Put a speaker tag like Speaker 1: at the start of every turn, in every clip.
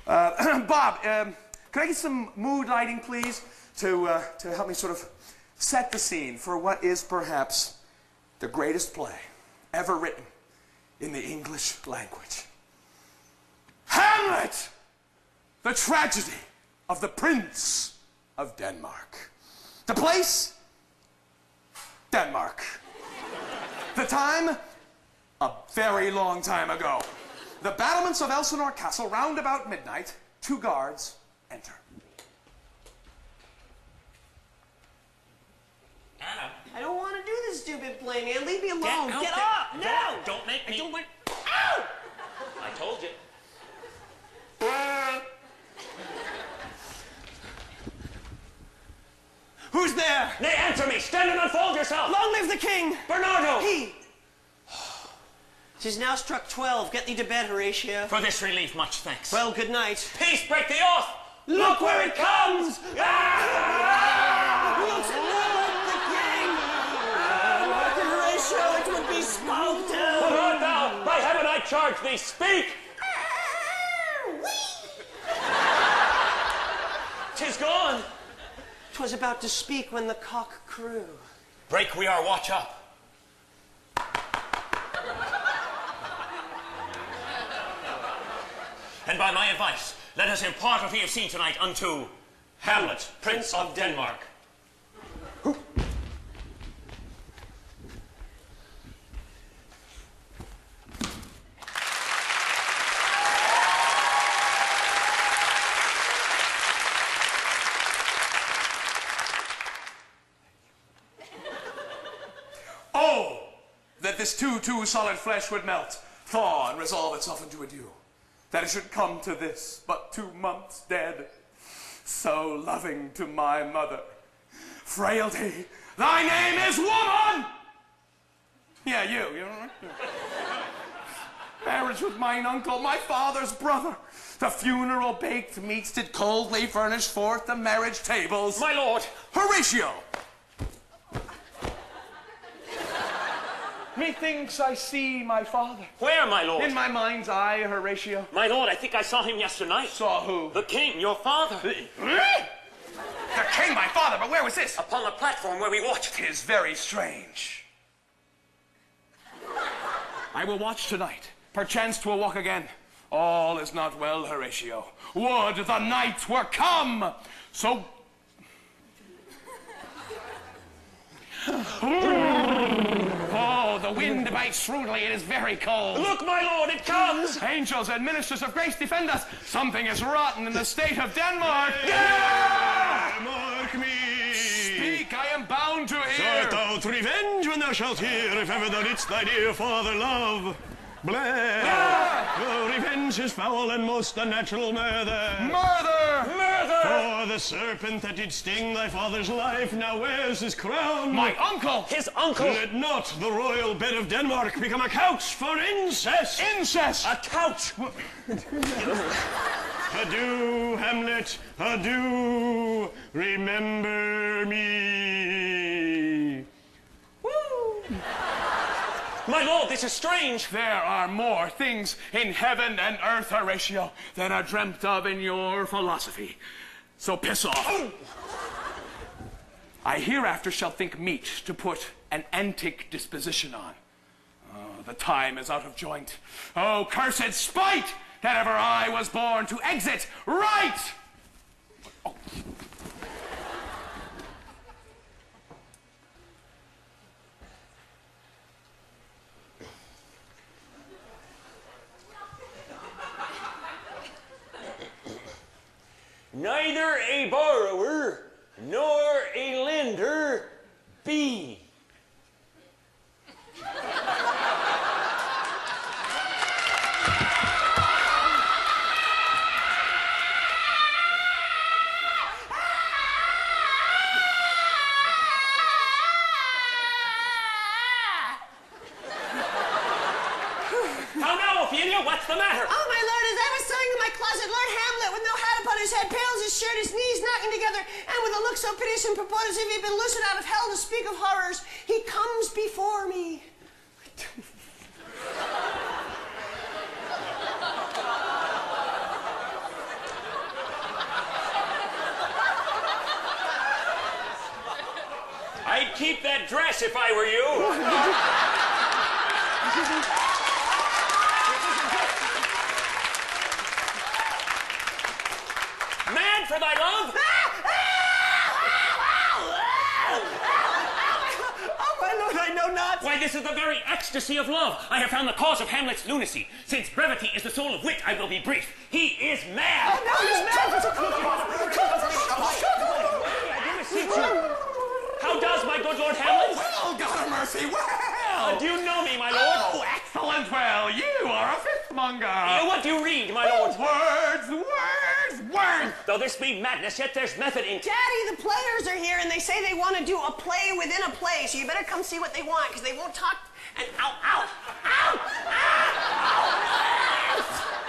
Speaker 1: Bob, can I get some mood lighting, please, to help me sort of set the scene for what is perhaps the greatest play ever written in the English language. Hamlet! The tragedy of the Prince of Denmark. The place? Denmark. The time? A very long time ago. The battlements of Elsinore Castle, round about midnight, 2 guards enter.
Speaker 2: Anna.
Speaker 3: I don't want to do this stupid play, man. Leave me alone. Get
Speaker 2: up!
Speaker 3: up! No!
Speaker 2: Don't make me.
Speaker 3: I don't want... Ow!
Speaker 2: I told you.
Speaker 3: Who's there?
Speaker 2: Nay, answer me! Stand and unfold yourself!
Speaker 3: Long live the king!
Speaker 2: Bernardo!
Speaker 3: He! 'Tis now struck 12. Get thee to bed, Horatio.
Speaker 2: For this relief, much thanks.
Speaker 3: Well, good night.
Speaker 2: Peace, break the oath! Look where it comes!
Speaker 3: Look the king! Horatio, it would be spoken!
Speaker 2: What art thou? By heaven, I charge thee, speak! 'Tis gone!
Speaker 3: 'Twas about to speak when the cock crew.
Speaker 2: Break we our watch up. And by my advice, let us impart what we have seen tonight unto Hamlet, Prince of Denmark.
Speaker 1: Oh, that this too solid flesh would melt, thaw, and resolve itself into a dew. That it should come to this, but 2 months dead, so loving to my mother. Frailty, thy name is woman! Yeah, you know. Marriage with mine uncle, my father's brother. The funeral baked meats did coldly furnish forth the marriage tables.
Speaker 2: My lord!
Speaker 1: Horatio! Methinks I see my father.
Speaker 2: Where, my lord?
Speaker 1: In my mind's eye, Horatio.
Speaker 2: My lord, I think I saw him yesternight.
Speaker 1: Saw who?
Speaker 2: The king, your father.
Speaker 1: The king, my father, but where was this?
Speaker 2: Upon the platform where we watched.
Speaker 1: 'Tis very strange. I will watch tonight. Perchance 'twill walk again. All is not well, Horatio. Would the night were come! So... Oh, the wind bites shrewdly. It is very cold.
Speaker 2: Look, my lord, it comes!
Speaker 1: Angels and ministers of grace defend us. Something is rotten in the state of Denmark.
Speaker 4: Mark me!
Speaker 1: Speak, I am bound to hear.
Speaker 4: Shalt thou to revenge when thou shalt hear, if ever thou didst thy dear father love? Blair! Oh, revenge is foul and most unnatural murder.
Speaker 1: Murder!
Speaker 2: Murder!
Speaker 4: For the serpent that did sting thy father's life now wears his crown.
Speaker 1: My uncle!
Speaker 2: His uncle!
Speaker 4: Let not the royal bed of Denmark become a couch for incest.
Speaker 1: Incest!
Speaker 2: A couch!
Speaker 4: Adieu, Hamlet, adieu, remember me.
Speaker 1: Woo!
Speaker 2: My lord, this is strange.
Speaker 1: There are more things in heaven and earth, Horatio, than are dreamt of in your philosophy. So piss off. I hereafter shall think meet to put an antic disposition on. Oh, the time is out of joint. Oh, cursed spite that ever I was born to exit right! Oh.
Speaker 2: Neither a borrower nor a lender be. How now, Ophelia? What's the matter?
Speaker 3: Oh, my lord, as I was sewing in my closet, Lord Hamlet, with no hat upon his head, pale as his shirt, his knees knocking together, and with a look so piteous and purported as if he had been loosened out of hell to speak of horrors, he comes before me.
Speaker 2: keep that dress if I were you. Mad for thy love?
Speaker 3: Oh, my lord, I know not.
Speaker 2: Why, this is the very ecstasy of love. I have found the cause of Hamlet's lunacy. Since brevity is the soul of wit, I will be brief. He is mad.
Speaker 3: Oh, no, he's mad.
Speaker 2: How does my good Lord Hamlet?
Speaker 1: Well, God of mercy, well!
Speaker 2: Do you know me, my lord?
Speaker 1: Oh, excellent, well, you are a fifthmonger.
Speaker 2: What do you read, my lord?
Speaker 1: Words!
Speaker 2: Though this be madness, yet there's method in...
Speaker 3: Daddy, the players are here, and they say they want to do a play within a play, so you better come see what they want, because they won't talk... And ow, ow, ow, ow!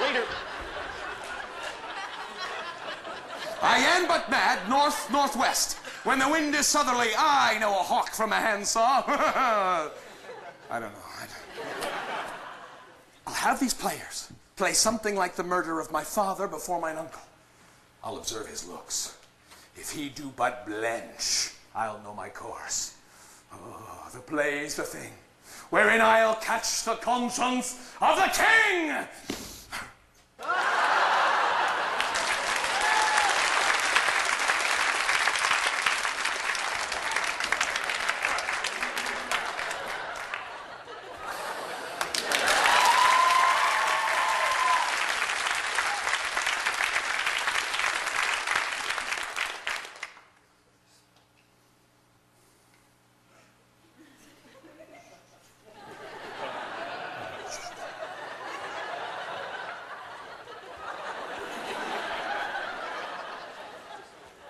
Speaker 2: Waiter.
Speaker 1: I am but mad, northwest. When the wind is southerly, I know a hawk from a handsaw. I don't know. I'll have these players play something like the murder of my father before mine uncle. I'll observe his looks. If he do but blench, I'll know my course. Oh, the play's the thing, wherein I'll catch the conscience of the king!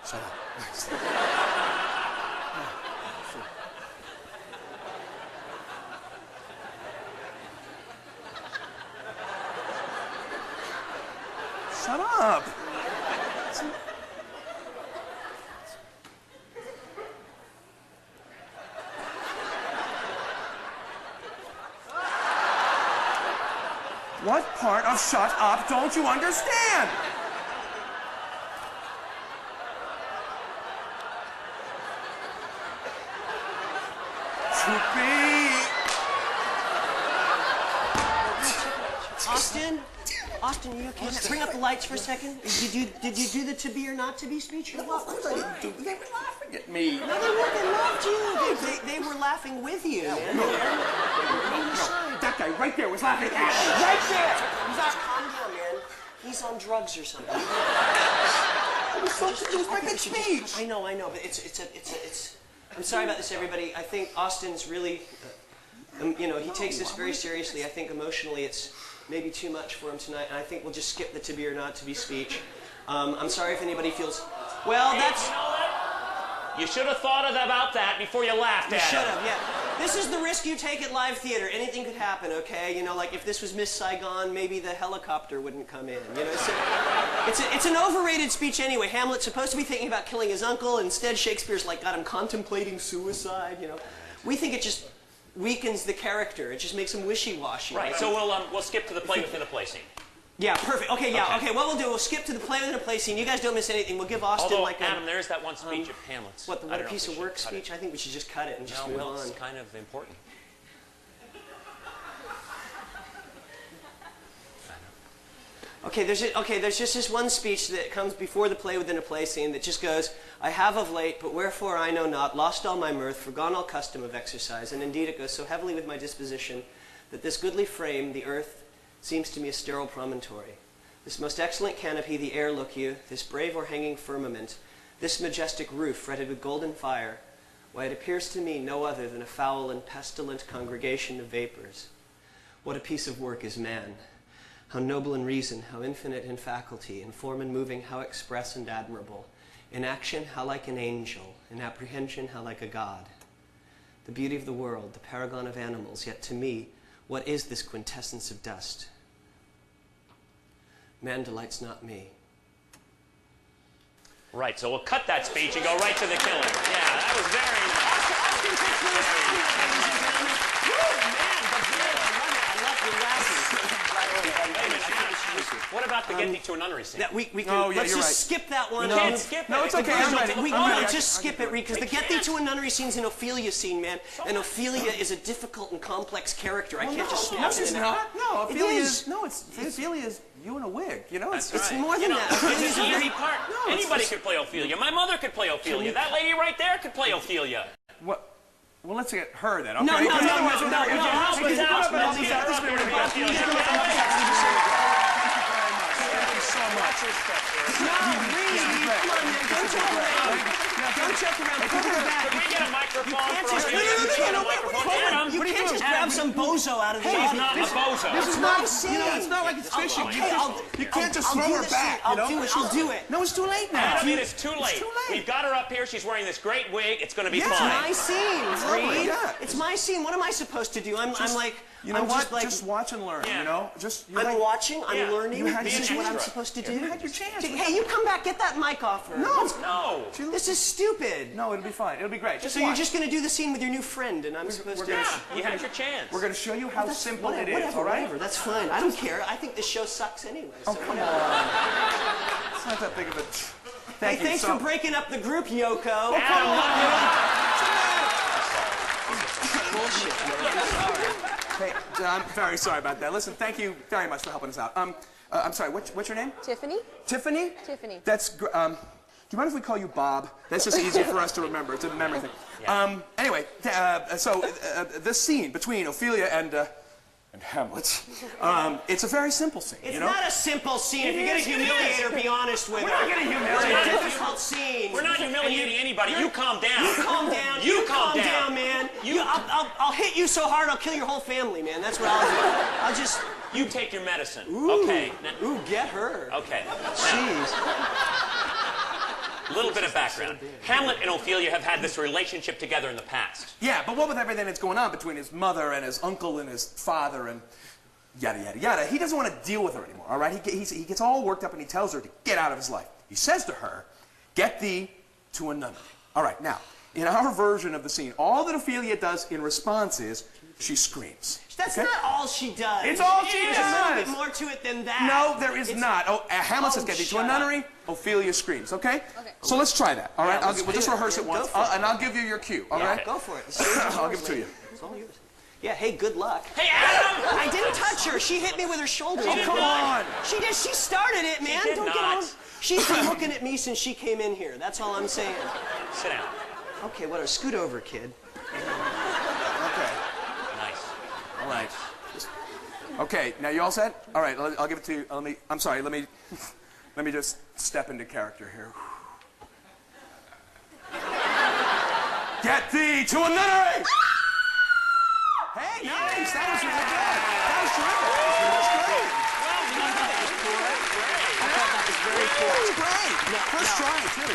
Speaker 1: Shut up. Shut up. What part of shut up don't you understand?
Speaker 3: Austin, you okay? Bring up the lights for a second. Did you do the to be or not to be speech or what?
Speaker 1: Of course I didn't do. They were laughing at me.
Speaker 3: No, they weren't. They loved you. They were laughing with you.
Speaker 1: No, that guy right there was laughing at me. Right there.
Speaker 3: Calm down, man. He's on drugs or something.
Speaker 1: It was my big speech.
Speaker 3: I know, but it's. I'm sorry about this, everybody. I think Austin's really, he takes this very seriously. I think emotionally it's maybe too much for him tonight, and I think we'll just skip the to be or not to be speech. I'm sorry if anybody feels... Well, that's...
Speaker 2: You know what? You should have thought about that before you laughed at
Speaker 3: You should
Speaker 2: him.
Speaker 3: have, yeah. This is the risk you take at live theater. Anything could happen, okay? Like if this was Miss Saigon, maybe the helicopter wouldn't come in. So it's an overrated speech anyway. Hamlet's supposed to be thinking about killing his uncle. Instead, Shakespeare's got him contemplating suicide, We think it just weakens the character. It just makes him wishy-washy.
Speaker 2: Right, so we'll skip to the play within a play scene.
Speaker 3: Yeah, perfect. Okay, what we'll do, we'll skip to the play within a play scene. You guys don't miss anything. We'll give Austin
Speaker 2: Adam, there's that one speech of Hamlet's.
Speaker 3: What a piece of work speech? I think we should just cut it and just move on.
Speaker 2: It's kind of important.
Speaker 3: Okay, there's just this one speech that comes before the play within a play scene that just goes, I have of late, but wherefore I know not, lost all my mirth, forgone all custom of exercise, and indeed it goes so heavily with my disposition that this goodly frame, the earth, seems to me a sterile promontory. This most excellent canopy, the air, look you, this brave o'erhanging firmament, this majestic roof fretted with golden fire, why it appears to me no other than a foul and pestilent congregation of vapors. What a piece of work is man! How noble in reason, how infinite in faculty, in form and moving, how express and admirable. In action, how like an angel. In apprehension, how like a god. The beauty of the world, the paragon of animals, yet to me, what is this quintessence of dust? Man delights not me.
Speaker 2: Right, so we'll cut that speech and go right to the killing. Yeah, that was very nice.
Speaker 3: Austin, You're laughing.
Speaker 2: What about the get thee to a nunnery scene?
Speaker 3: We can,
Speaker 1: Oh, yeah,
Speaker 3: let's
Speaker 1: you're
Speaker 3: just
Speaker 1: right.
Speaker 3: skip that one.
Speaker 2: You can't skip it.
Speaker 1: No, it's okay. I'm ready.
Speaker 3: Just skip it, Reed, because the get thee to a nunnery scene's an Ophelia scene, man. And Ophelia is a difficult and complex character. I can't just snap
Speaker 1: No,
Speaker 3: it
Speaker 1: she's
Speaker 3: in
Speaker 1: not. No, Ophelia
Speaker 3: is.
Speaker 1: is. No, Ophelia is you in a wig. You know,
Speaker 2: That's
Speaker 3: It's
Speaker 2: right.
Speaker 3: more than that.
Speaker 2: It's
Speaker 3: Ophelia's
Speaker 2: an
Speaker 3: a very
Speaker 2: easy part. Anybody could play Ophelia. My mother could play Ophelia. That lady right there could play Ophelia.
Speaker 1: What? Well, let's get her then. Okay?
Speaker 3: No,
Speaker 1: Because otherwise we're not
Speaker 2: no,
Speaker 1: gonna get-
Speaker 2: help us out.
Speaker 1: Help us out. This is gonna be fun. Thank you so much.
Speaker 3: No, Reed, come on, man. Don't joke around. Don't joke around. Put her back.
Speaker 2: Could we get a microphone
Speaker 3: can't
Speaker 2: for
Speaker 3: just-
Speaker 2: Ophelia?
Speaker 3: No, no, no,
Speaker 2: Could we get
Speaker 3: no,
Speaker 2: a
Speaker 3: no,
Speaker 2: microphone?
Speaker 3: wait,
Speaker 2: Adam,
Speaker 3: You can't just grab some bozo out of the
Speaker 2: he's
Speaker 3: audience.
Speaker 2: not a bozo.
Speaker 1: This is
Speaker 3: not
Speaker 1: not
Speaker 3: a scene.
Speaker 1: You know, it's not like it's fishing.
Speaker 3: Okay,
Speaker 1: You can't just
Speaker 3: I'll
Speaker 1: throw
Speaker 3: do
Speaker 1: her
Speaker 3: this
Speaker 1: back.
Speaker 3: scene.
Speaker 1: You know?
Speaker 3: I'll do it. She'll do it.
Speaker 1: No, it's too late now.
Speaker 2: Adam, it is too late.
Speaker 1: too late.
Speaker 2: We've got her up here. She's wearing this great wig. It's going to be
Speaker 1: Yeah.
Speaker 2: fine.
Speaker 3: My scene, Reed.
Speaker 1: yeah.
Speaker 3: It's my scene. What am I supposed to do? I'm like,
Speaker 1: You know
Speaker 3: I'm
Speaker 1: what?
Speaker 3: just like,
Speaker 1: Just watch and learn.
Speaker 2: Yeah.
Speaker 1: You know, just.
Speaker 3: I'm watching. I'm
Speaker 2: Yeah.
Speaker 3: learning.
Speaker 1: You had
Speaker 3: This
Speaker 1: your
Speaker 3: is what I'm
Speaker 2: chance.
Speaker 3: supposed to do.
Speaker 1: You had your chance.
Speaker 3: Hey, you come back. Get that mic off her.
Speaker 1: No.
Speaker 2: No.
Speaker 3: This is stupid.
Speaker 1: No, it'll be fine. It'll be great. Just
Speaker 3: So you're
Speaker 1: watch.
Speaker 3: just gonna do the scene with your new friend, and I'm supposed to.
Speaker 2: Yeah, you had your chance.
Speaker 1: We're gonna show you how simple it is.
Speaker 3: Whatever,
Speaker 1: All right?
Speaker 3: whatever. That's fine. I don't care. I think this show sucks anyway. So
Speaker 1: Come on. It's not that big of a. Thank you.
Speaker 3: Thanks
Speaker 1: so,
Speaker 3: for breaking up the group, Yoko. Bullshit, man. I'm sorry.
Speaker 1: Hey, I'm very sorry about that. Listen, thank you very much for helping us out. I'm sorry. What's your name?
Speaker 5: Tiffany?
Speaker 1: Tiffany?
Speaker 5: Tiffany.
Speaker 1: That's. Do you mind if we call you Bob? That's just easier for us to remember. It's a memory thing. Anyway, this scene between Ophelia and Hamlet, it's a very simple scene.
Speaker 3: It's
Speaker 1: you know?
Speaker 3: not a simple scene. If you're gonna
Speaker 1: is, it
Speaker 3: humiliate
Speaker 1: is.
Speaker 3: her, be honest with her.
Speaker 1: We're not gonna humiliate
Speaker 3: It's a
Speaker 1: her.
Speaker 3: difficult scene.
Speaker 2: We're not humiliating anybody. You calm down.
Speaker 3: You calm down.
Speaker 2: You calm down.
Speaker 3: down, man. I'll hit you so hard I'll kill your whole family, man. That's what I'll do. I'll just.
Speaker 2: You take your medicine.
Speaker 3: Ooh,
Speaker 2: Okay.
Speaker 3: Ooh, get her.
Speaker 2: Okay.
Speaker 3: Jeez.
Speaker 2: A little bit of background. Hamlet and Ophelia have had this relationship together in the past.
Speaker 1: Yeah, but what with everything that's going on between his mother and his uncle and his father and yada, yada, yada, he doesn't want to deal with her anymore, all right? He gets all worked up and he tells her to get out of his life. He says to her, get thee to a nunnery. All right, now, in our version of the scene, all that Ophelia does in response is she screams.
Speaker 3: That's
Speaker 1: okay?
Speaker 3: not all she does.
Speaker 1: It's all she
Speaker 3: There's a little bit
Speaker 1: does.
Speaker 3: more to it than that.
Speaker 1: No, there is not. Oh, Hamlet says get thee to a
Speaker 3: shut
Speaker 1: nunnery. Ophelia screams, okay?
Speaker 5: Okay.
Speaker 1: So let's try that, all right?
Speaker 3: Yeah, let's
Speaker 1: We'll just
Speaker 3: do it.
Speaker 1: rehearse it
Speaker 3: Yeah,
Speaker 1: once,
Speaker 3: go for it.
Speaker 1: and I'll give you your cue, all
Speaker 3: Yeah,
Speaker 1: right?
Speaker 3: go for it. The stage is
Speaker 1: I'll
Speaker 3: yours,
Speaker 1: give it to
Speaker 3: lady.
Speaker 1: you.
Speaker 3: It's all yours. Yeah, hey, good luck.
Speaker 2: Hey, Adam!
Speaker 3: I didn't touch her. She hit me with her shoulder.
Speaker 2: She did
Speaker 1: Come
Speaker 2: not.
Speaker 1: on.
Speaker 3: She did. She started it, man.
Speaker 2: did
Speaker 3: Don't
Speaker 2: not.
Speaker 3: get on. She's been looking at me since she came in here. That's all I'm saying.
Speaker 2: Sit down.
Speaker 3: Okay, whatever. Scoot over, kid.
Speaker 1: Okay.
Speaker 2: Nice.
Speaker 1: All right. Okay, now you all set? All right, I'll give it to you. I'm sorry, let me just step into character here. Get thee to a nunnery! Hey, nice. That was really good. That was terrific. That was great.
Speaker 3: Very cool.
Speaker 1: That was great. First try, too.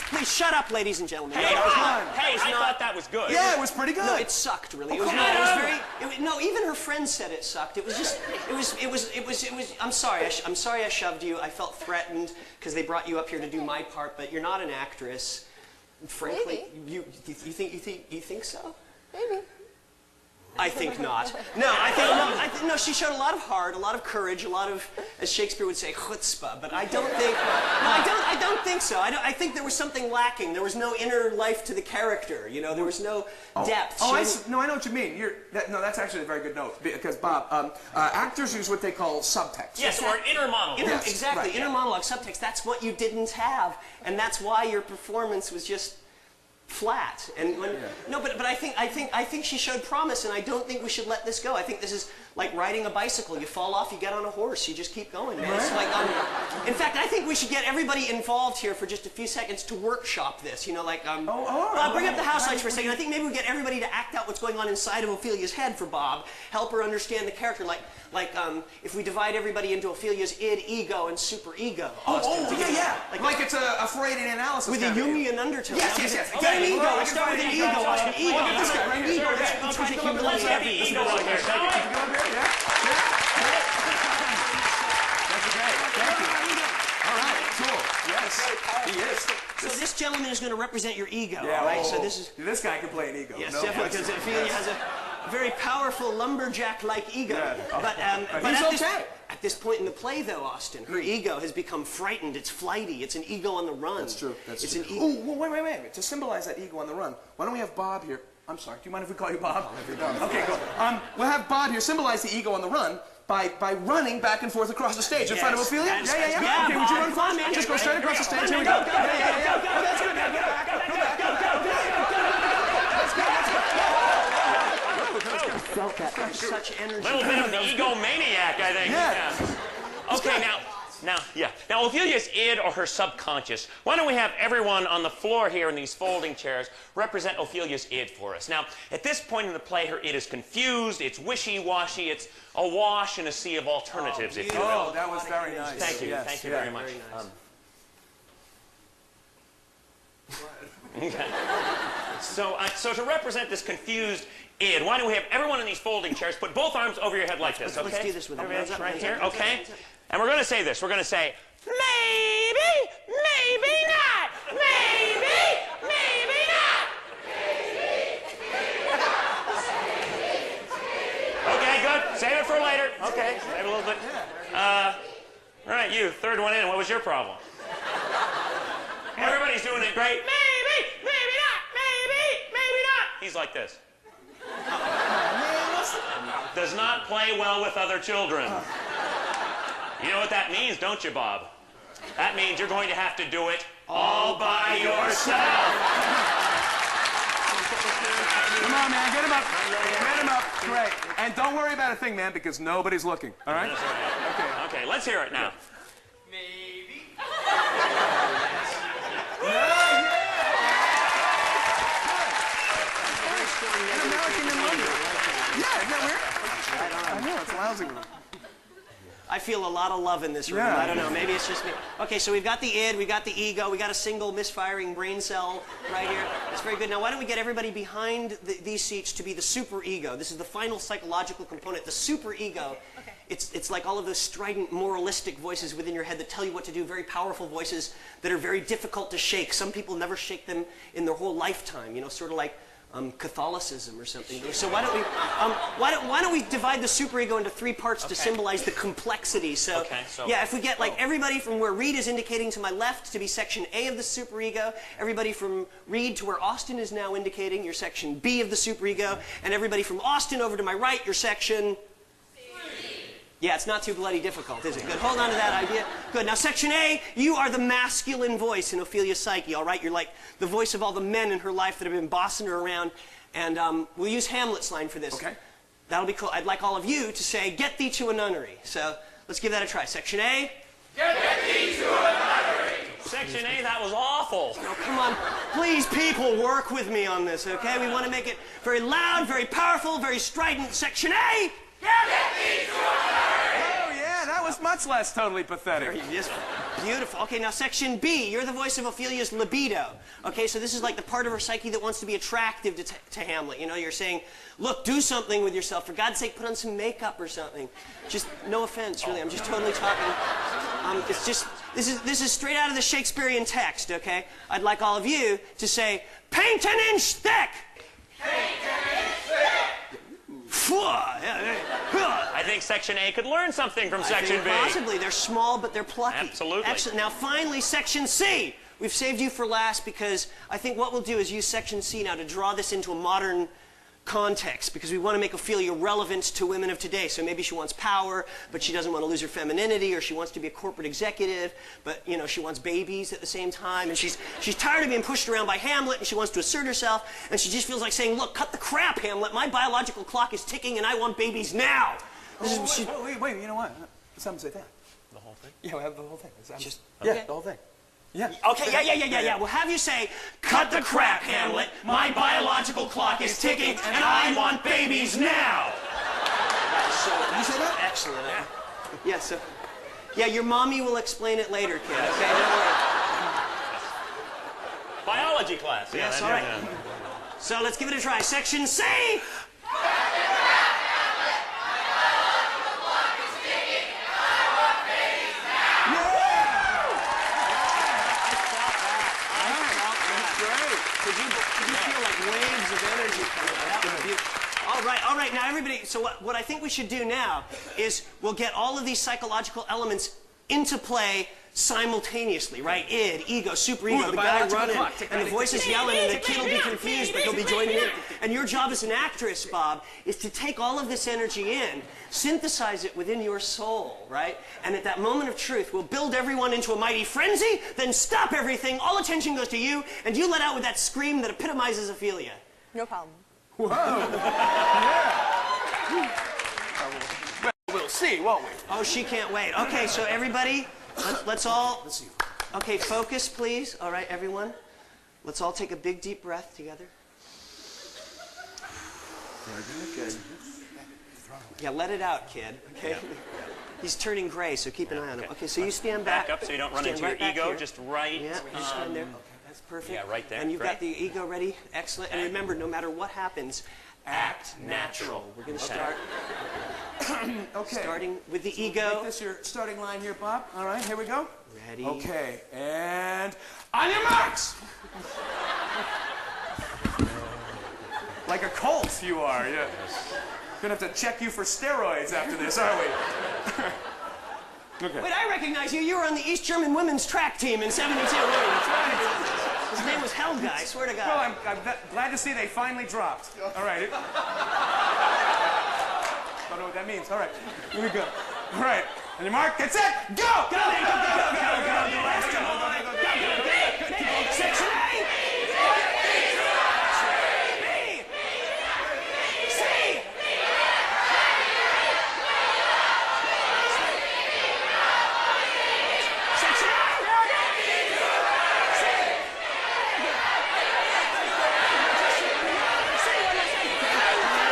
Speaker 3: Please, shut up, ladies and gentlemen.
Speaker 2: Hey,
Speaker 3: No,
Speaker 2: I thought that was good.
Speaker 1: Yeah, it was pretty good.
Speaker 3: No, it sucked, really. It was, no, it was very. No, even her friend said it sucked. It was just. It was. I'm sorry. I'm sorry I shoved you. I felt threatened because they brought you up here to do my part, but you're not an actress. Frankly,
Speaker 5: Maybe.
Speaker 3: you think so?
Speaker 5: Maybe.
Speaker 3: I think not. No, I think no. She showed a lot of heart, a lot of courage, a lot of, as Shakespeare would say, chutzpah. But I don't think. No, I don't think so. I think there was something lacking. There was no inner life to the character. You know, there was no depth.
Speaker 1: Oh,
Speaker 3: She
Speaker 1: I know what you mean. That's actually a very good note because Bob, actors use what they call subtext.
Speaker 2: Yes, or an inner monologue.
Speaker 1: Yes,
Speaker 3: exactly,
Speaker 1: right,
Speaker 3: inner monologue, subtext. That's what you didn't have, and that's why your performance was just flat. And no, but I think she showed promise, and I don't think we should let this go. I think this is like riding a bicycle. You fall off, you get on a horse, you just keep going, man. It's like, in fact, I think we should get everybody involved here for just a few seconds to workshop this. You know, like bring up the house lights for a second. I think maybe we get everybody to act out what's going on inside of Ophelia's head for Bob. Help her understand the character. Like if we divide everybody into Ophelia's id, ego, and super ego.
Speaker 1: Yeah. Like it's a Freudian analysis.
Speaker 3: With a
Speaker 1: kind of thing.
Speaker 3: Jungian undertone.
Speaker 1: Yes.
Speaker 3: Get an
Speaker 1: Okay.
Speaker 3: ego.
Speaker 1: Well,
Speaker 3: Let's start with an ego.
Speaker 1: Look
Speaker 3: An ego.
Speaker 1: at this guy right here.
Speaker 3: Ego.
Speaker 1: Yeah.
Speaker 3: Let's try to
Speaker 1: Come up
Speaker 3: humiliate
Speaker 1: here.
Speaker 2: Get the ego on here.
Speaker 1: Come up here. Yeah. That's great. Thank you. All right. Cool. Yes. He is.
Speaker 3: So this gentleman is going to represent your ego,
Speaker 1: Yeah,
Speaker 3: all right?
Speaker 1: oh,
Speaker 3: So this is.
Speaker 1: this guy can play an ego.
Speaker 3: Yes,
Speaker 1: no
Speaker 3: definitely,
Speaker 1: question.
Speaker 3: because Ophelia has a. very powerful lumberjack-like ego.
Speaker 1: Yeah.
Speaker 3: But
Speaker 1: he's
Speaker 3: at
Speaker 1: okay.
Speaker 3: At this point in the play, though, Austin, her ego has become frightened. It's flighty. It's an ego on the run.
Speaker 1: That's true. That's
Speaker 3: it's
Speaker 1: true.
Speaker 3: an ego.
Speaker 1: Oh, well, wait. To symbolize that ego on the run, why don't we have Bob here? I'm sorry. Do you mind if we call you Bob? Okay, go. We'll have Bob here symbolize the ego on the run by running back and forth across the stage in front of Ophelia.
Speaker 3: Yeah,
Speaker 1: Okay, would you run
Speaker 3: Bob, man.
Speaker 1: Just go straight across the stage. Here we
Speaker 3: Go,
Speaker 1: go.
Speaker 3: go,
Speaker 1: Yeah. Oh, that's good. Now get back. Go back.
Speaker 3: Felt that. Such energy.
Speaker 2: A little bit of the egomaniac, I think.
Speaker 1: Yeah.
Speaker 2: Okay, now Ophelia's id or her subconscious. Why don't we have everyone on the floor here in these folding chairs represent Ophelia's id for us? Now, at this point in the play, her id is confused, it's wishy-washy, it's awash in a sea of alternatives, if you will.
Speaker 1: Oh, that was very nice.
Speaker 2: Thank you.
Speaker 1: Yes,
Speaker 2: Thank you
Speaker 1: yeah.
Speaker 2: very much.
Speaker 3: Very nice.
Speaker 2: Okay. So to represent this confused id, why don't we have everyone in these folding chairs put both arms over your head like this, okay?
Speaker 3: Let's do this with them.
Speaker 2: Everybody's
Speaker 3: Hands up,
Speaker 2: right
Speaker 3: hands
Speaker 2: here,
Speaker 3: up,
Speaker 2: okay?
Speaker 3: hands up.
Speaker 2: And we're going to say this. We're going to say, maybe not. Maybe not. Okay, good. Save it for later. Okay, save it a little bit. All right, you, third one in. What was your problem? Everybody's doing it great. Maybe not. He's like this. Does not play well with other children. You know what that means, don't you, Bob? That means you're going to have to do it all by yourself.
Speaker 1: Come on, man. Get him up. Get him up. Great. And don't worry about a thing, man, because nobody's looking. All right?
Speaker 2: That's right. Okay, let's hear it now.
Speaker 5: Maybe.
Speaker 1: An American in London. Yeah, isn't that weird? I know, it's lousy.
Speaker 3: I feel a lot of love in this room.
Speaker 1: Yeah.
Speaker 3: I don't know. Maybe it's just me. Okay, so we've got the id, we've got the ego, we got a single misfiring brain cell right here. That's very good. Now, why don't we get everybody behind these seats to be the super ego? This is the final psychological component. The super ego. Okay. It's like all of those strident, moralistic voices within your head that tell you what to do. Very powerful voices that are very difficult to shake. Some people never shake them in their whole lifetime. You know, sort of like Catholicism or something. So why don't we divide the superego into three parts to symbolize the complexity? So, yeah, if we get like everybody from where Reed is indicating to my left to be section A of the superego, everybody from Reed to where Austin is now indicating, your section B of the superego, and everybody from Austin over to my right, your section. Yeah, it's not too bloody difficult, is it? Good. Hold on to that idea. Good. Now, section A, you are the masculine voice in Ophelia's psyche, all right? You're like the voice of all the men in her life that have been bossing her around. And we'll use Hamlet's line for this.
Speaker 1: Okay.
Speaker 3: That'll be cool. I'd like all of you to say, get thee to a nunnery. So let's give that a try. Section A.
Speaker 5: Get thee to a nunnery.
Speaker 2: Section A, that was awful.
Speaker 3: Oh, come on. Please, people, work with me on this, okay? We want to make it very loud, very powerful, very strident. Section A.
Speaker 5: Get thee to a nunnery.
Speaker 1: Oh, yeah, that was much less totally pathetic.
Speaker 3: Yes, beautiful. Okay, now section B, you're the voice of Ophelia's libido. Okay, so this is like the part of her psyche that wants to be attractive to Hamlet. You know, you're saying, look, do something with yourself. For God's sake, put on some makeup or something. Just, no offense, really. I'm just totally talking. It's just, this is straight out of the Shakespearean text, okay? I'd like all of you to say, paint an inch thick.
Speaker 5: Paint an inch thick.
Speaker 2: I think Section A could learn something from Section B.
Speaker 3: Possibly. They're small, but they're plucky.
Speaker 2: Absolutely.
Speaker 3: Excellent. Now, finally, Section C. We've saved you for last because I think what we'll do is use Section C now to draw this into a modern context because we want to make Ophelia relevant to women of today. So maybe she wants power, but she doesn't want to lose her femininity, or she wants to be a corporate executive, but you know she wants babies at the same time, and she's tired of being pushed around by Hamlet, and she wants to assert herself, and she just feels like saying, "Look, cut the crap, Hamlet. My biological clock is ticking, and I want babies now."
Speaker 1: Wait, you know what? Let's have him say that.
Speaker 2: The whole thing?
Speaker 1: Yeah, we'll have the whole thing.
Speaker 3: Just
Speaker 1: Yeah, the whole thing. Yeah.
Speaker 3: Okay, yeah. We'll have you say, "Cut the crap, Hamlet. My biological clock is ticking, and I want babies now." You said that? Excellent. Yeah, so... Yeah, your mommy will explain it later, kid, okay? Don't worry.
Speaker 2: Biology class.
Speaker 3: Yes, all right. So let's give it a try. Section C. Could you feel like waves of energy coming out? That was beautiful. All right, now everybody, so what I think we should do now is we'll get all of these psychological elements into play simultaneously, right? Id, ego, superego, the guy running, and the voice is yelling, and the kid will be confused, but he'll be joining in. And your job as an actress, Bob, is to take all of this energy in, synthesize it within your soul, right? And at that moment of truth, we'll build everyone into a mighty frenzy, then stop everything, all attention goes to you, and you let out with that scream that epitomizes Ophelia.
Speaker 6: No problem.
Speaker 1: Whoa. Yeah. We'll see, won't we?
Speaker 3: Oh, she can't wait. Okay, so everybody, let's all... Okay, focus, please. All right, everyone. Let's all take a big, deep breath together. Good. Yeah, let it out, kid, okay? Yeah. He's turning gray, so keep an eye on him. Okay, so you stand back.
Speaker 2: Back up so you don't run into your ego, here. Just right.
Speaker 3: Yeah, you stand there. Okay, that's perfect.
Speaker 2: Yeah, right there.
Speaker 3: And you've got the ego ready. Excellent. And remember, no matter what happens, act natural. We're going to start...
Speaker 1: Okay.
Speaker 3: Starting with the
Speaker 1: So
Speaker 3: ego.
Speaker 1: Make this your starting line here, Bob. All right, here we go.
Speaker 3: Ready.
Speaker 1: Okay, and on your marks. Like a colt, you are. Yeah. Gonna have to check you for steroids after this, aren't we? Okay.
Speaker 3: Wait, I recognize you. You were on the East German women's track team in '72. That's right. His name was Helga. I swear to God.
Speaker 1: Well, I'm glad to see they finally dropped. All right. Don't know what that means. All right, here we go. All right, on your mark, get set, go! Go! Go! Go! Go! Section A! B! C! Section A!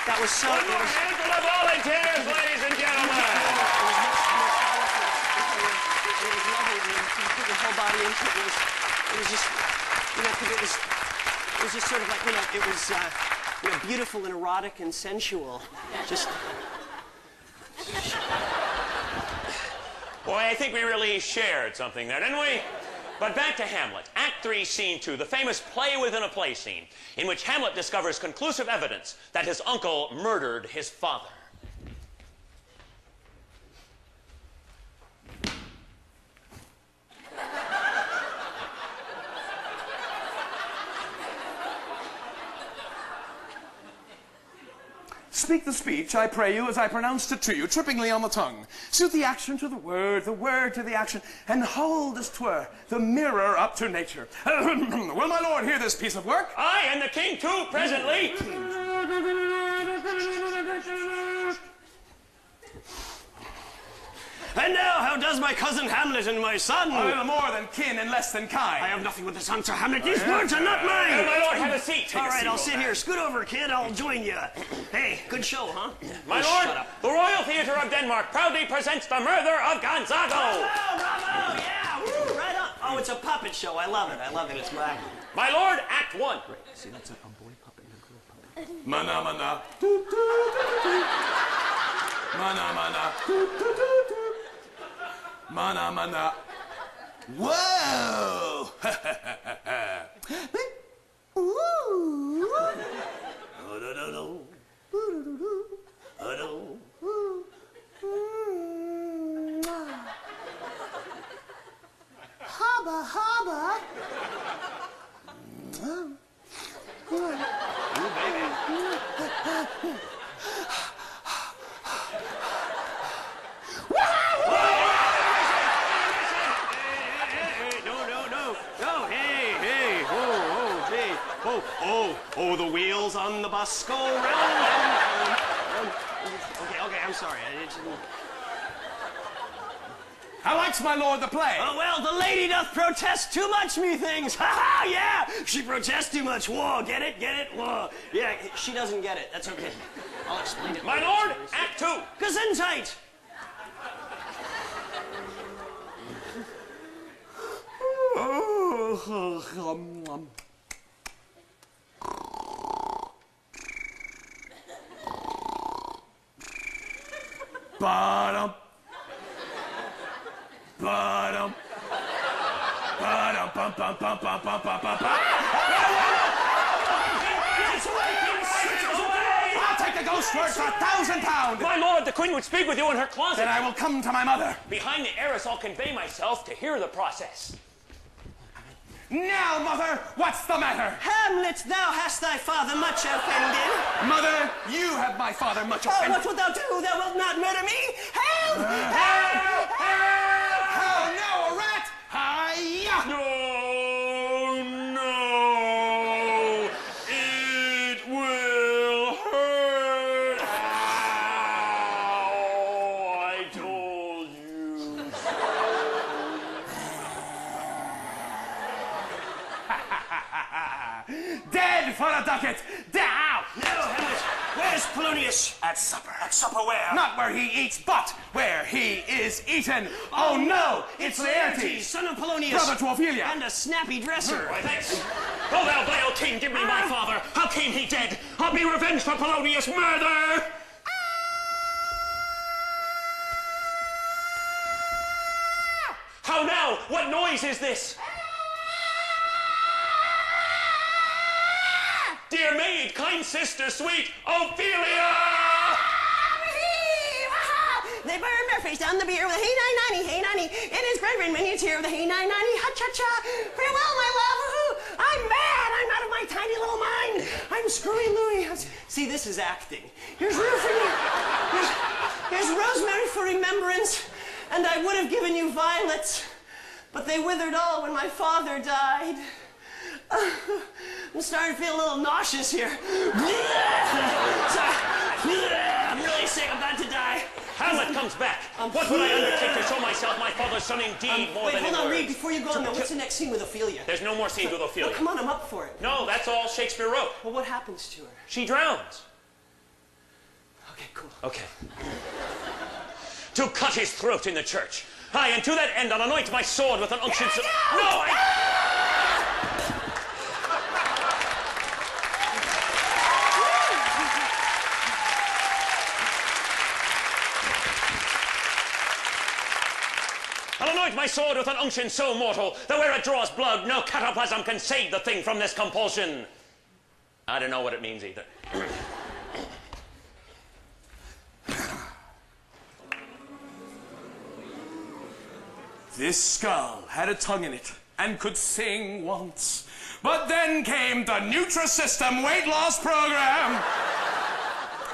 Speaker 1: That was so...
Speaker 2: One more hand for the volunteers, ladies and gentlemen.
Speaker 3: It was lovely. You put your whole body into it. It was just, you know, 'cause it was just sort of like, you know, it was, you know, beautiful and erotic and sensual. Just...
Speaker 2: Boy, I think we really shared something there, didn't we? But back to Hamlet, Act 3, Scene 2, the famous play within a play scene, in which Hamlet discovers conclusive evidence that his uncle murdered his father.
Speaker 1: Speak the speech, I pray you, as I pronounced it to you, trippingly on the tongue. Suit the action to the word to the action, and hold as 'twere the mirror up to nature. Will my lord hear this piece of work?
Speaker 2: I and the king too, presently.
Speaker 3: And now, how does my cousin Hamlet and my son?
Speaker 1: A little more than kin and less than kind.
Speaker 3: I have nothing with the son, Sir Hamlet. These words are not mine.
Speaker 2: My lord, have a seat.
Speaker 3: All right, I'll sit here. Scoot over, kid. I'll join you. Hey, good show, huh?
Speaker 2: My lord, the Royal Theatre of Denmark proudly presents The Murder of Gonzago.
Speaker 3: Bravo, bravo, yeah, woo, right on. Oh, it's a puppet show. I love it. I love it. It's my...
Speaker 2: My lord, Act 1.
Speaker 3: See, that's a boy puppet and a girl puppet.
Speaker 1: Mana, mana. Mana, mana. Mana, mana. Whoa! Ooh. Hubba, hubba.
Speaker 3: Oh, the wheels on the bus go round and round. Okay, I'm sorry.
Speaker 1: How likes my lord the play?
Speaker 3: Oh, well, the lady doth protest too much, methinks. Ha ha, yeah. She protests too much. Whoa, get it? Whoa. Yeah, she doesn't get it. That's okay. I'll explain it.
Speaker 2: My lord, Act 2.
Speaker 3: Gesundheit!
Speaker 1: Ba-dum. Ba-dum. Ba-dum, bum, bum, bum, bum, bum, bum, bum, bum. I'll take the ghost word for £1,000.
Speaker 2: My lord, the queen would speak with you in her closet.
Speaker 1: Then I will come to my mother.
Speaker 2: Behind the arras, I'll convey myself to hear the process.
Speaker 1: Now, mother, what's the matter?
Speaker 3: Hamlet, thou hast thy father much offended.
Speaker 1: Mother, you have my father much
Speaker 3: Oh,
Speaker 1: offended.
Speaker 3: what wilt thou do? Thou wilt not murder me? Help! Help! Help!
Speaker 1: Oh, no, a rat! Hi-ya!
Speaker 2: No, no, it will hurt. Ow, I told you
Speaker 1: Dead for a ducat! Down!
Speaker 3: No, Hamlet, where's Polonius?
Speaker 1: At supper.
Speaker 3: At supper where?
Speaker 1: Not where he eats, but where he is eaten. Oh no, it's Laertes,
Speaker 3: son of Polonius.
Speaker 1: brother to Ophelia.
Speaker 3: And a snappy dresser.
Speaker 2: Why, thanks. Oh, thou vile king, give me my father. How came he dead? I'll be revenged for Polonius' murder. How now? What noise is this? Dear maid, kind sister, sweet Ophelia!
Speaker 3: They burned their face down the beer with a hey 990, it is great rain, many a tear with a hey 990, ha-cha-cha, farewell, my love, woohoo, I'm mad, I'm out of my tiny little mind, I'm screwy Louie. See, this is acting. Here's rosemary for remembrance, and I would have given you violets, but they withered all when my father died. I'm starting to feel a little nauseous here. Sorry. I'm really sick. I'm about to die.
Speaker 2: Hamlet comes back. What would I undertake to show myself my father's son indeed more
Speaker 3: Wait,
Speaker 2: than
Speaker 3: hold
Speaker 2: in
Speaker 3: on,
Speaker 2: words?
Speaker 3: Reed, before you go on, what's the next scene with Ophelia?
Speaker 2: There's no more scenes with
Speaker 3: Well,
Speaker 2: Ophelia.
Speaker 3: come on, I'm up for it.
Speaker 2: No, that's all Shakespeare wrote.
Speaker 3: Well, what happens to her?
Speaker 2: She drowns.
Speaker 3: Okay, cool.
Speaker 2: Okay. To cut his throat in the church. Aye, and to that end I'll anoint my sword with an unction so... No, I'll anoint my sword with an unction so mortal that where it draws blood, no cataplasm can save the thing from this compulsion. I don't know what it means either.
Speaker 1: This skull had a tongue in it and could sing once. But then came the Nutrisystem weight loss program.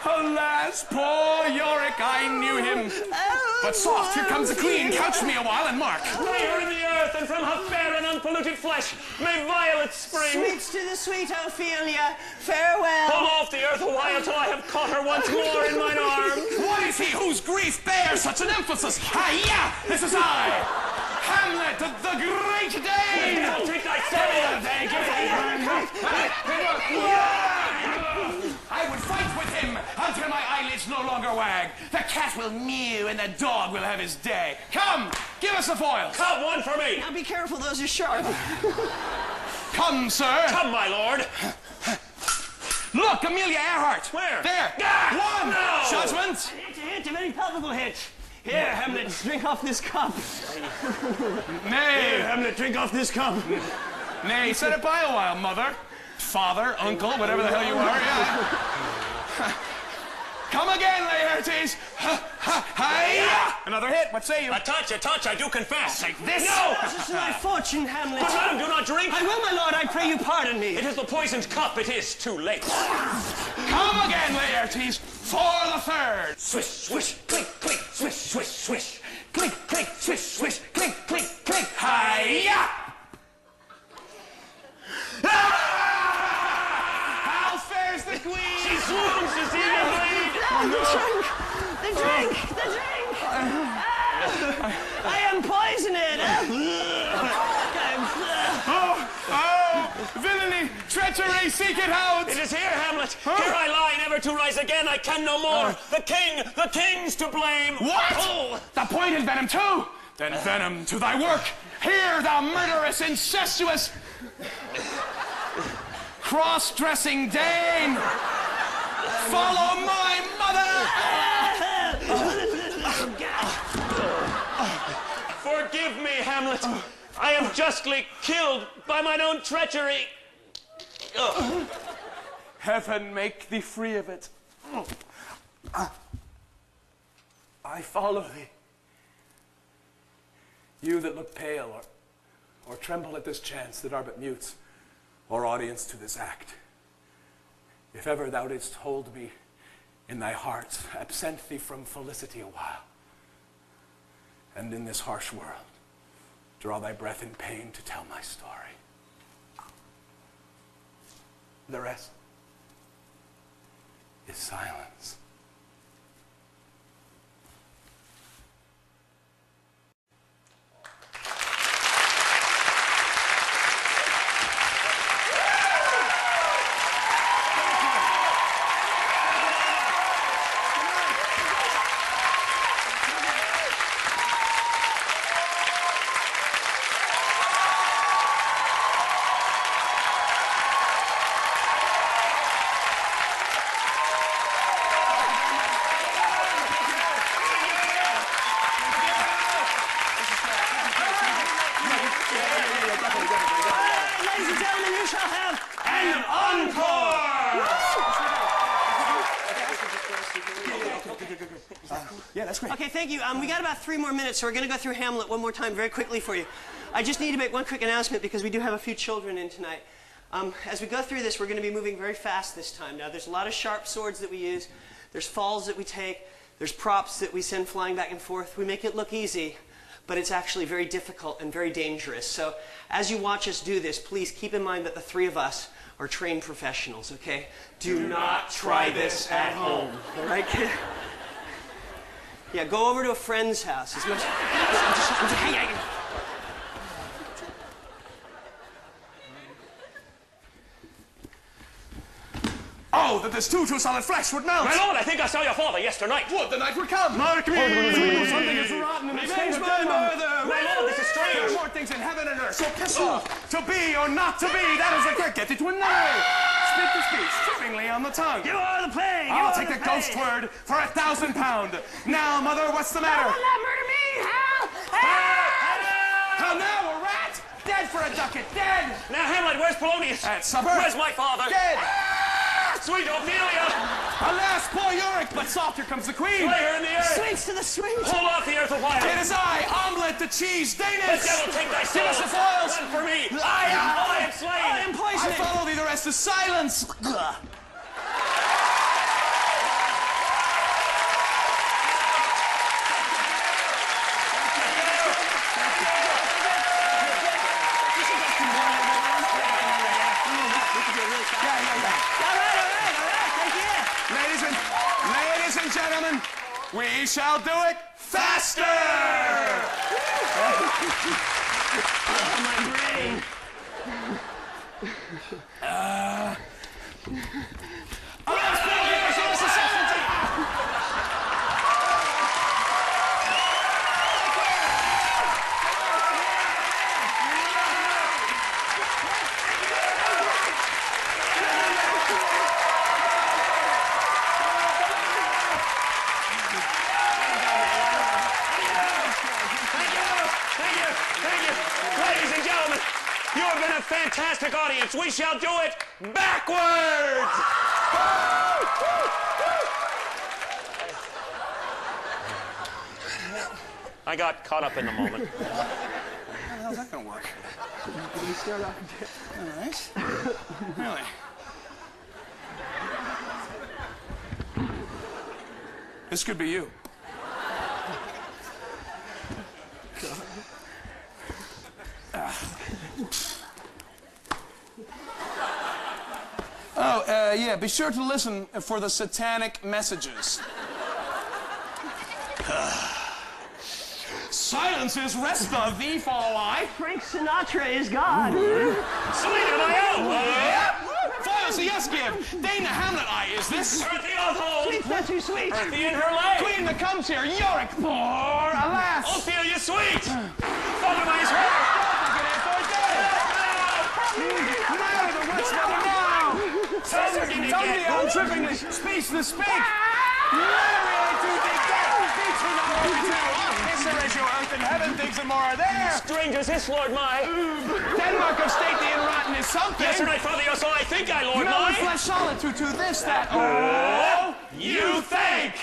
Speaker 1: Alas, poor Yorick, I knew him. But soft, here comes the queen. Couch me a while and mark.
Speaker 2: Lay her in the earth, and from her fair and unpolluted flesh may violets spring.
Speaker 3: Sweets to the sweet Ophelia, farewell.
Speaker 2: Hold off the earth a while till I have caught her once more in mine arms.
Speaker 1: What is he whose grief bears such an emphasis? Hi-ya! This is I, Hamlet, the great Dane!
Speaker 2: Don't take thy sword!
Speaker 1: I would fight with him until my eyelids no longer wag. The cat will mew and the dog will have his day. Come, give us a foil.
Speaker 2: Come, one for me.
Speaker 3: Now be careful, those are sharp.
Speaker 1: Come, sir.
Speaker 2: Come, my lord.
Speaker 1: Look, Amelia Earhart.
Speaker 2: Where?
Speaker 1: There.
Speaker 2: Ah,
Speaker 1: One.
Speaker 2: no.
Speaker 1: Judgment.
Speaker 3: It's a hit, a very palpable hit. Here, Hamlet, drink off this cup.
Speaker 1: Nay.
Speaker 4: Hamlet, drink off this cup.
Speaker 1: Nay, set it by a while, mother. Father, uncle, whatever the hell you are, yeah. Come again, Laertes. Hi-ya! Another hit, what say you?
Speaker 2: A touch, I do confess.
Speaker 1: Take this.
Speaker 2: No!
Speaker 3: This is my fortune, Hamlet.
Speaker 2: But madam, do not drink.
Speaker 3: I will, my lord, I pray you pardon me.
Speaker 2: It is the poisoned cup, it is too late.
Speaker 1: Come again, Laertes, for the third.
Speaker 2: Swish, swish, clink, clink, swish, swish, swish. Clink, clink, swish, swish, clink, clink, clink.
Speaker 1: Hi-ya! How fares the queen?
Speaker 2: She swoons to see me bleed.
Speaker 3: The drink! I am poisoned!
Speaker 1: Oh, villainy! Treachery, seek it out!
Speaker 2: It is here, Hamlet. Here I lie, never to rise again. I can no more. The king's to blame.
Speaker 1: What?
Speaker 2: Oh.
Speaker 1: The pointed venom too? Then venom to thy work. Here, thou murderous, incestuous, cross-dressing Dane! Follow my mother!
Speaker 2: Forgive me, Hamlet. I am justly killed by mine own treachery.
Speaker 1: Heaven make thee free of it. I follow thee. You that look pale or tremble at this chance that are but mutes, or audience to this act. If ever thou didst hold me in thy heart, absent thee from felicity a while, and in this harsh world, draw thy breath in pain to tell my story. The rest is silence.
Speaker 3: Yeah, that's great. Okay, thank you. We got about 3 more minutes, so we're going to go through Hamlet one more time very quickly for you. I just need to make one quick announcement because we do have a few children in tonight. As we go through this, we're going to be moving very fast this time. Now, there's a lot of sharp swords that we use. There's falls that we take. There's props that we send flying back and forth. We make it look easy, but it's actually very difficult and very dangerous. So as you watch us do this, please keep in mind that the 3 of us are trained professionals, okay? Do not try this at home. All right, kid? Yeah, go over to a friend's house. As much,
Speaker 1: Oh, that this too solid flesh would melt!
Speaker 2: My lord, I think I saw your father yesternight.
Speaker 1: Would the night would come!
Speaker 4: Mark me!
Speaker 1: Something is rotten in the state of
Speaker 4: my mother!
Speaker 2: My lord, this is
Speaker 1: There are
Speaker 2: strange.
Speaker 1: more things in heaven and earth, so kiss to be or not to be, that is the trick. Get it to a nay. Speak the speech, trippingly on the tongue.
Speaker 3: You are the plague!
Speaker 1: I'll take the ghost word for £1,000. Now, mother, what's the matter?
Speaker 5: Murder me! Help!
Speaker 1: How now, a rat? Dead for a ducat, dead!
Speaker 2: Now, Hamlet, where's Polonius?
Speaker 1: At supper?
Speaker 2: Where's my father?
Speaker 1: Dead!
Speaker 2: Sweet Ophelia!
Speaker 1: Alas, poor Yorick, but soft, here comes the queen.
Speaker 2: Lay her in the earth!
Speaker 3: Sweets to the sweet!
Speaker 2: Hold off the earth a while!
Speaker 1: It is I, Omelette the cheese
Speaker 2: The
Speaker 1: Danish!
Speaker 2: devil take thy soul!
Speaker 1: Give us the foils!
Speaker 2: One for me!
Speaker 1: I
Speaker 2: am slain!
Speaker 3: I am
Speaker 1: I
Speaker 3: poisoning!
Speaker 1: follow thee, the rest is silence! Ladies and gentlemen, we shall do it faster!
Speaker 3: My brain.
Speaker 2: Ladies and gentlemen, you have been a fantastic audience. We shall do it backwards! I got caught up in the moment.
Speaker 1: How's that gonna work? We start off all right. Really? This could be you. Yeah, be sure to listen for the satanic messages. Silence is rest of thee, follow I.
Speaker 3: Frank Sinatra is God.
Speaker 2: Selena, my own!
Speaker 1: What's this?
Speaker 2: Earthy on hold.
Speaker 1: Sweet, that's too sweet.
Speaker 2: Earthy in her leg.
Speaker 1: Queen that comes here, Yorick, poor, alas.
Speaker 2: Ophelia sweet. Thunderboy's hair.
Speaker 1: Somebody untrippingly, speechless speak. Ratio earth and heaven thinks and more are there.
Speaker 2: Strange as this, Lord my.
Speaker 1: Denmark of stately and rotten is something.
Speaker 2: Yes, sir, my father, yes, so I think I, Lord
Speaker 1: Melon
Speaker 2: my.
Speaker 1: flesh solid to this, that.
Speaker 2: Oh, you think.